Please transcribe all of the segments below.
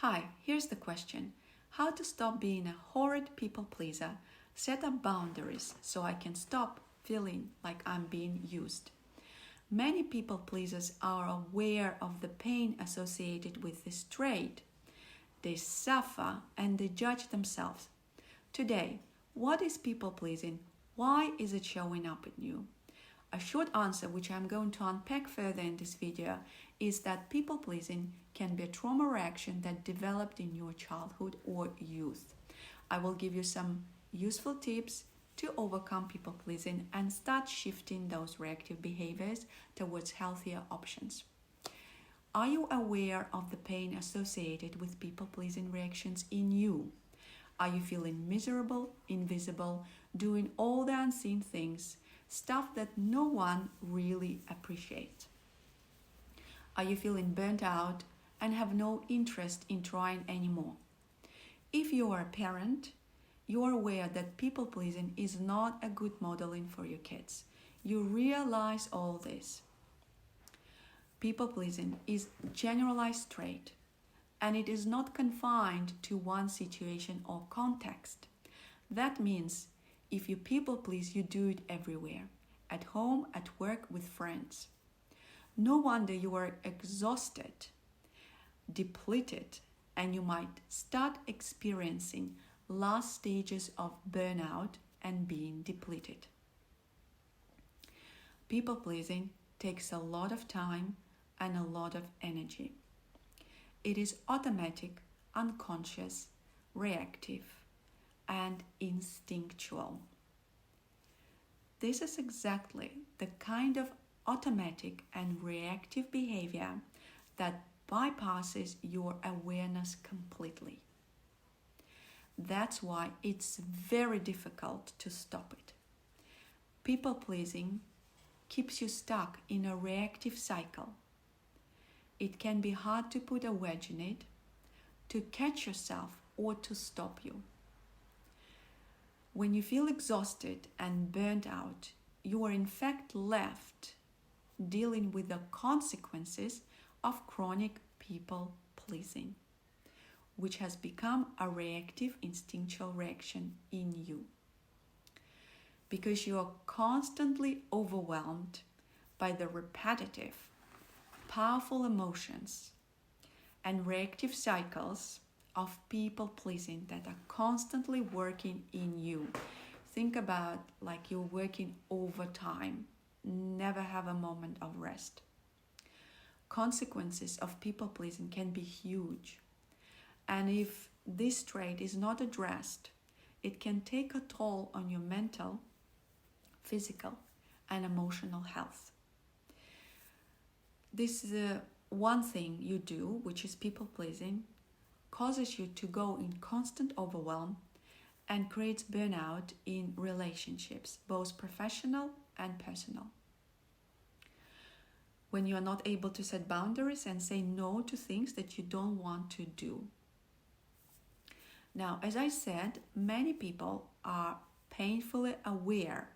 Hi, here's the question. How to stop being a horrid people pleaser, set up boundaries so I can stop feeling like I'm being used. Many people pleasers are aware of the pain associated with this trait. They suffer and they judge themselves. Today, what is people pleasing? Why is it showing up in you? A short answer, which I'm going to unpack further in this video, is that people pleasing can be a trauma reaction that developed in your childhood or youth. I will give you some useful tips to overcome people pleasing and start shifting those reactive behaviors towards healthier options. Are you aware of the pain associated with people pleasing reactions in you? Are you feeling miserable, invisible, doing all the unseen things, stuff that no one really appreciates? Are you feeling burnt out and have no interest in trying anymore? If you are a parent, you are aware that people pleasing is not a good modeling for your kids. You realize all this. People pleasing is a generalized trait, and it is not confined to one situation or context. That means if you people please, you do it everywhere, at home, at work, with friends. No wonder you are exhausted, depleted, and you might start experiencing last stages of burnout and being depleted. People pleasing takes a lot of time and a lot of energy. It is automatic, unconscious, reactive, and instinctual. This is exactly the kind of automatic and reactive behavior that bypasses your awareness completely. That's why it's very difficult to stop it. People pleasing keeps you stuck in a reactive cycle. It can be hard to put a wedge in it, to catch yourself, or to stop you. When you feel exhausted and burnt out, you are in fact left dealing with the consequences of chronic people pleasing, which has become a reactive instinctual reaction in you. Because you are constantly overwhelmed by the repetitive, powerful emotions and reactive cycles of people pleasing that are constantly working in you. Think about like you're working overtime, never have a moment of rest. Consequences of people pleasing can be huge. And if this trait is not addressed, it can take a toll on your mental, physical, and emotional health. This is one thing you do, which is people pleasing, causes you to go in constant overwhelm and creates burnout in relationships, both professional and personal. When you are not able to set boundaries and say no to things that you don't want to do. Now, as I said, many people are painfully aware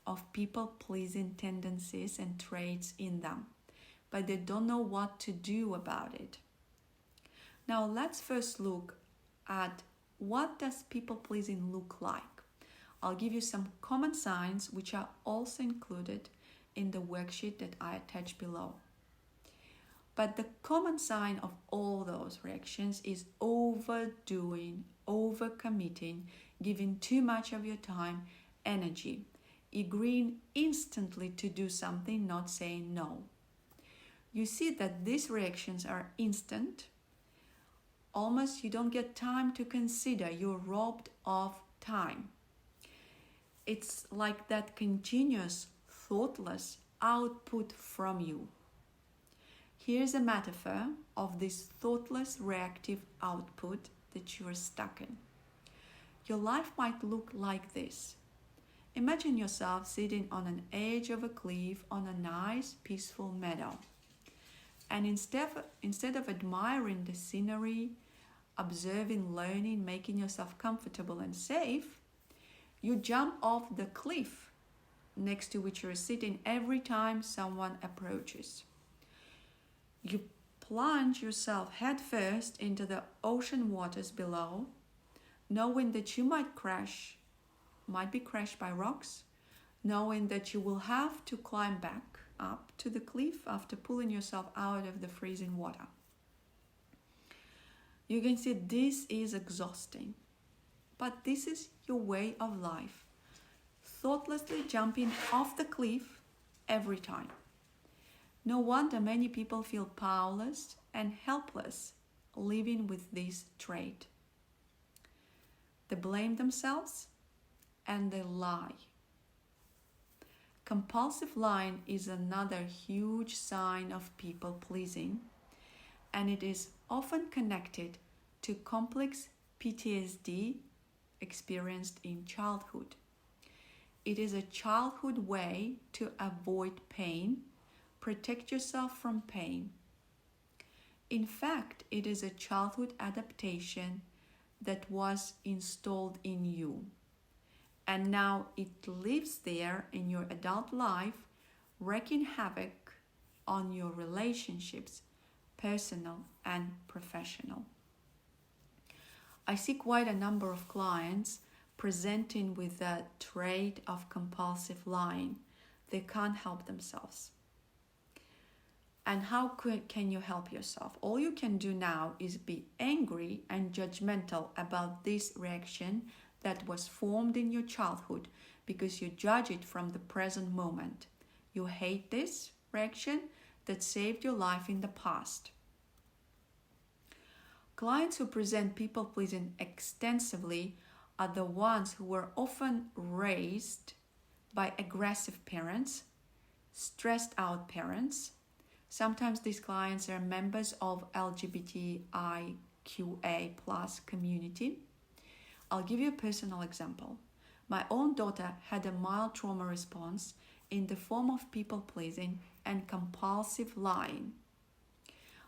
of people-pleasing tendencies and traits in them, but they don't know what to do about it. Now, let's first look at what does people-pleasing look like. I'll give you some common signs which are also included in the worksheet that I attach below. But the common sign of all those reactions is overdoing, overcommitting, giving too much of your time, energy, agreeing instantly to do something, not saying no. You see that these reactions are instant. Almost you don't get time to consider, you're robbed of time. It's like that continuous, thoughtless output from you. Here's a metaphor of this thoughtless reactive output that you are stuck in. Your life might look like this. Imagine yourself sitting on an edge of a cliff on a nice, peaceful meadow. And instead of admiring the scenery, observing, learning, making yourself comfortable and safe, you jump off the cliff next to which you're sitting every time someone approaches. You plunge yourself headfirst into the ocean waters below, knowing that you might be crushed by rocks, knowing that you will have to climb back up to the cliff after pulling yourself out of the freezing water. You can see this is exhausting, but this is your way of life, thoughtlessly jumping off the cliff every time. No wonder many people feel powerless and helpless living with this trait. They blame themselves and they lie. Compulsive lying is another huge sign of people pleasing, and it is often connected to complex PTSD experienced in childhood. It is a childhood way to avoid pain, protect yourself from pain. In fact, it is a childhood adaptation that was installed in you. And now it lives there in your adult life, wreaking havoc on your relationships, personal and professional. I see quite a number of clients presenting with the trait of compulsive lying. They can't help themselves. And how can you help yourself? All you can do now is be angry and judgmental about this reaction that was formed in your childhood because you judge it from the present moment. You hate this reaction that saved your life in the past. Clients who present people-pleasing extensively are the ones who were often raised by aggressive parents, stressed-out parents. Sometimes these clients are members of LGBTIQA+ community. I'll give you a personal example. My own daughter had a mild trauma response in the form of people-pleasing and compulsive lying.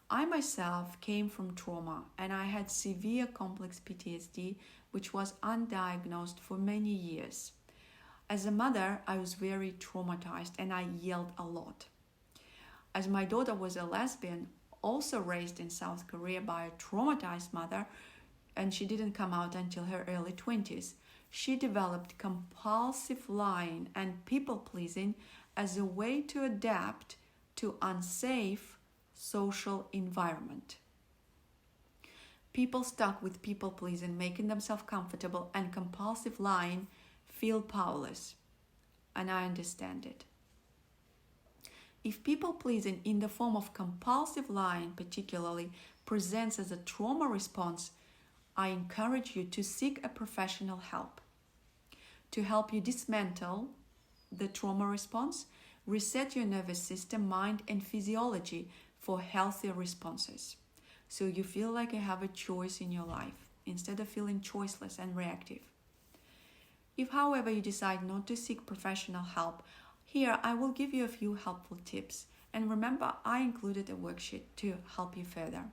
I myself came from trauma and I had severe complex PTSD, which was undiagnosed for many years. As a mother, I was very traumatized and I yelled a lot. As my daughter was a lesbian, also raised in South Korea by a traumatized mother, and she didn't come out until her early 20s, she developed compulsive lying and people-pleasing as a way to adapt to unsafe social environment. People stuck with people-pleasing, making themselves comfortable, and compulsive lying feel powerless, and I understand it. If people-pleasing in the form of compulsive lying particularly presents as a trauma response, I encourage you to seek a professional help to help you dismantle the trauma response, reset your nervous system, mind, and physiology for healthier responses. So you feel like you have a choice in your life instead of feeling choiceless and reactive. If, however, you decide not to seek professional help, here I will give you a few helpful tips. And remember, I included a worksheet to help you further.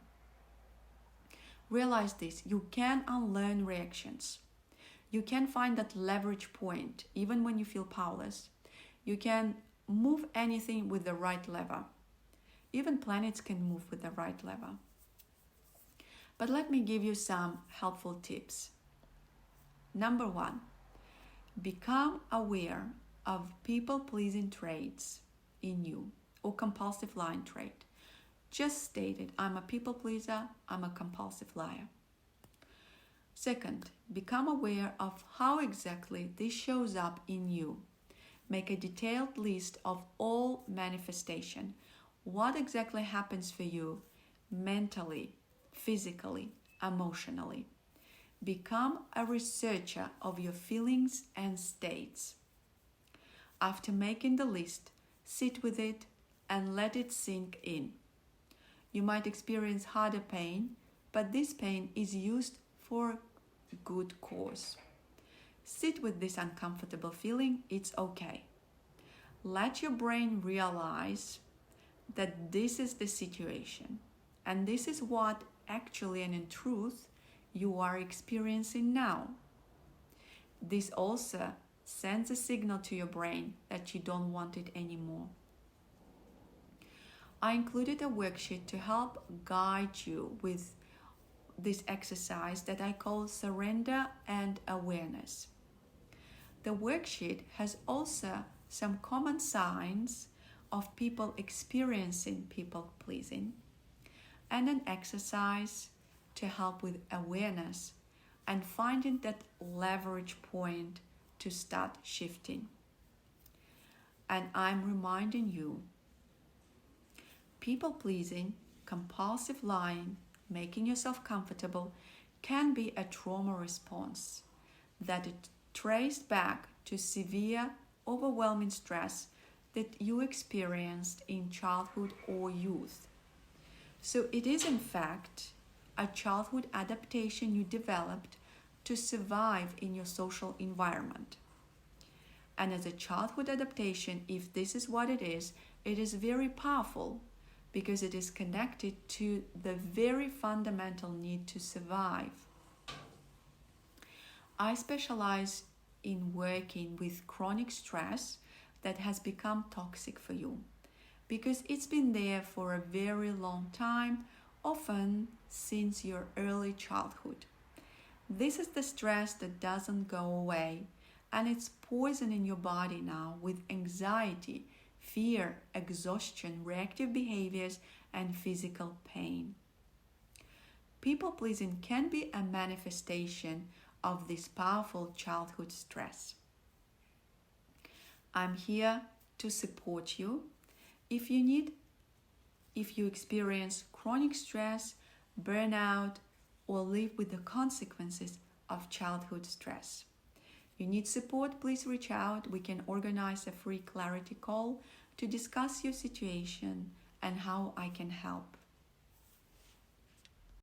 Realize this, you can unlearn reactions. You can find that leverage point even when you feel powerless. You can move anything with the right lever. Even planets can move with the right lever. But let me give you some helpful tips. Number 1, become aware of people-pleasing traits in you or compulsive lying trait. Just stated, I'm a people pleaser, I'm a compulsive liar. Second, become aware of how exactly this shows up in you. Make a detailed list of all manifestation. What exactly happens for you mentally, physically, emotionally. Become a researcher of your feelings and states. After making the list, sit with it and let it sink in. You might experience harder pain, but this pain is used for a good cause. Sit with this uncomfortable feeling, it's okay. Let your brain realize that this is the situation, and this is what actually and in truth you are experiencing now. This also sends a signal to your brain that you don't want it anymore. I included a worksheet to help guide you with this exercise that I call Surrender and Awareness. The worksheet has also some common signs of people experiencing people pleasing and an exercise to help with awareness and finding that leverage point to start shifting. And I'm reminding you, people pleasing, compulsive lying, making yourself comfortable can be a trauma response that is traced back to severe, overwhelming stress that you experienced in childhood or youth. So it is in fact a childhood adaptation you developed to survive in your social environment. And as a childhood adaptation, if this is what it is very powerful because it is connected to the very fundamental need to survive. I specialize in working with chronic stress that has become toxic for you because it's been there for a very long time, often since your early childhood. This is the stress that doesn't go away, and it's poisoning your body now with anxiety, fear, exhaustion, reactive behaviors, and physical pain. People pleasing can be a manifestation of this powerful childhood stress. I'm here to support you. If you experience chronic stress, burnout, or live with the consequences of childhood stress. You need support, please reach out. We can organize a free clarity call to discuss your situation and how I can help.